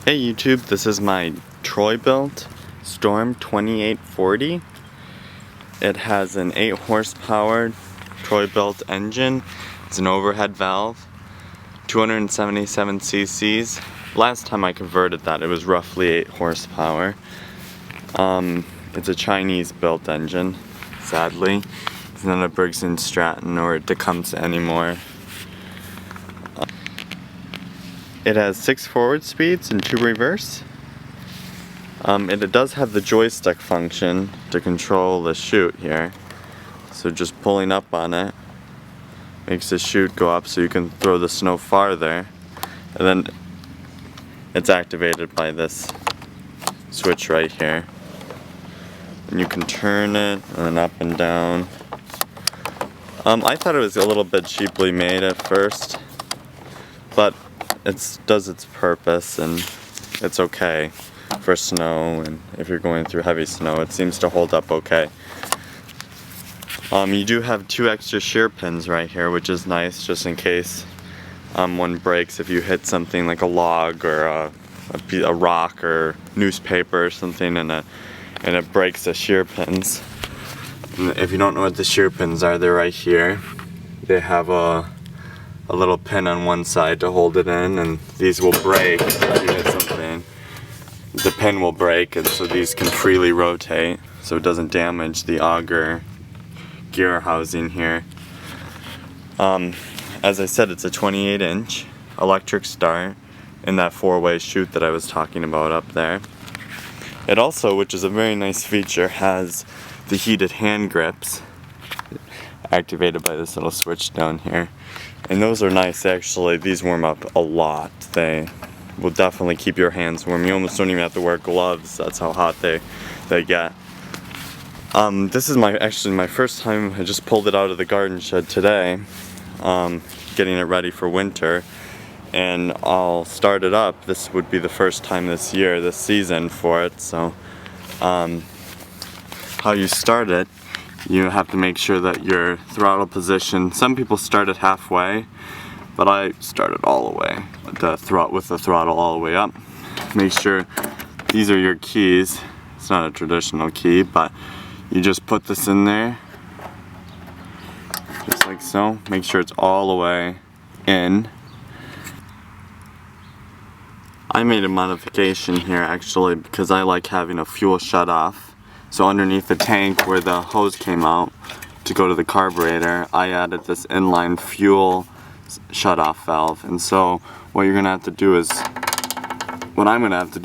Hey YouTube, this is my Troy-Bilt Storm 2840. It has an 8 horsepower Troy-Bilt engine. It's an overhead valve, 277 cc's. Last time I converted that, it was roughly 8 horsepower. It's a Chinese built engine, sadly. It's not a Briggs & Stratton or a Tecumseh anymore. It has 6 forward speeds and 2 reverse. And it does have the joystick function to control the chute here. So just pulling up on it makes the chute go up so you can throw the snow farther. And then it's activated by this switch right here. And you can turn it and then up and down. I thought it was a little bit cheaply made at first, but it does its purpose and it's okay for snow, and if you're going through heavy snow it seems to hold up okay. You do have 2 extra shear pins right here, which is nice just in case one breaks if you hit something like a log or a rock or newspaper or something and it breaks the shear pins. And if you don't know what the shear pins are, they're right here. They have a little pin on one side to hold it in, and these will break if you hit something. The pin will break, and so these can freely rotate so it doesn't damage the auger gear housing here. As I said, it's a 28-inch electric start in that 4-way chute that I was talking about up there. It also, which is a very nice feature, has the heated hand grips activated by this little switch down here. And those are nice actually. These warm up a lot. They will definitely keep your hands warm. You almost don't even have to wear gloves. That's how hot they get. This is actually my first time. I just pulled it out of the garden shed today, getting it ready for winter. And I'll start it up. This would be the first time this season for it. So how you start it, you have to make sure that your throttle position, some people start it halfway, but I started all the way with the throttle all the way up. Make sure these are your keys. It's not a traditional key, but you just put this in there, just like so. Make sure it's all the way in. I made a modification here actually because I like having a fuel shutoff. So underneath the tank where the hose came out to go to the carburetor, I added this inline fuel shutoff valve. And so what I'm gonna have to do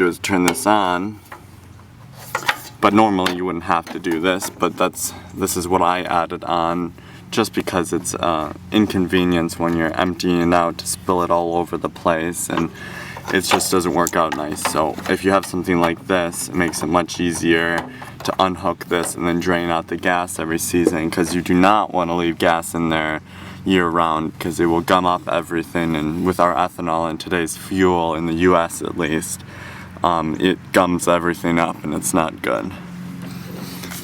is turn this on. But normally you wouldn't have to do this, but this is what I added on just because it's inconvenience when you're emptying it out to spill it all over the place, and it just doesn't work out nice. So if you have something like this, it makes it much easier to unhook this and then drain out the gas every season, because you do not want to leave gas in there year round because it will gum up everything. And with our ethanol and today's fuel in the US at least, it gums everything up and it's not good.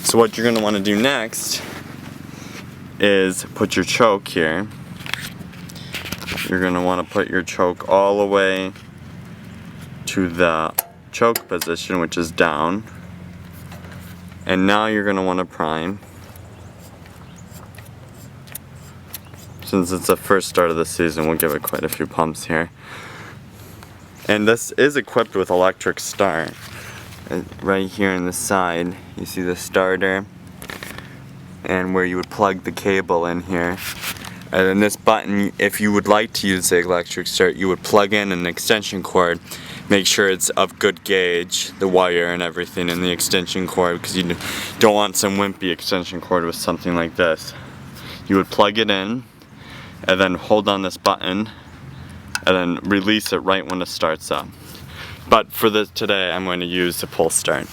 So what you're going to want to do next is put your choke here. You're going to want to put your choke all the way to the choke position, which is down. And now you're going to want to prime. Since it's the first start of the season, we'll give it quite a few pumps here. And this is equipped with electric start. Right here in the side, you see the starter and where you would plug the cable in here. And then this button, if you would like to use the electric start, you would plug in an extension cord. Make sure it's of good gauge, the wire and everything in the extension cord, because you don't want some wimpy extension cord with something like this. You would plug it in and then hold on this button and then release it right when it starts up. But for today I'm going to use the pull start.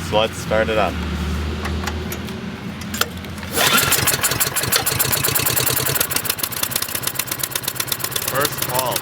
So let's start it up. First call.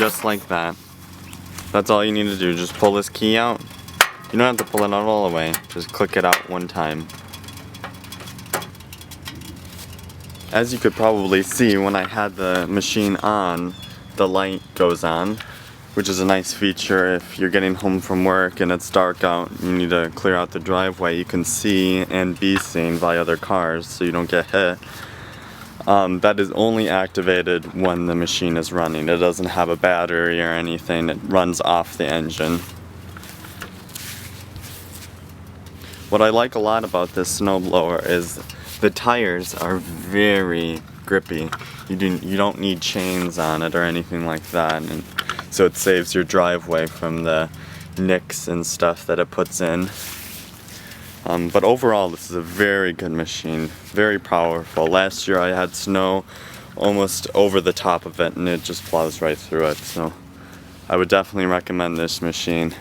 just like that. That's all you need to do, just pull this key out. You don't have to pull it out all the way, just click it out one time. As you could probably see, when I had the machine on, the light goes on, which is a nice feature if you're getting home from work and it's dark out, you need to clear out the driveway, you can see and be seen by other cars so you don't get hit. That is only activated when the machine is running. It doesn't have a battery or anything, it runs off the engine. What I like a lot about this snowblower is the tires are very grippy. You don't need chains on it or anything like that, and so it saves your driveway from the nicks and stuff that it puts in. But overall, this is a very good machine, very powerful. Last year I had snow almost over the top of it and it just plows right through it, so I would definitely recommend this machine.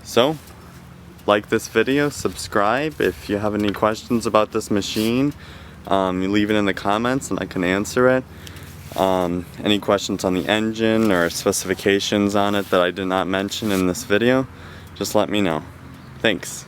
So, like this video, subscribe. If you have any questions about this machine, you leave it in the comments and I can answer it. Any questions on the engine or specifications on it that I did not mention in this video, just let me know. Thanks.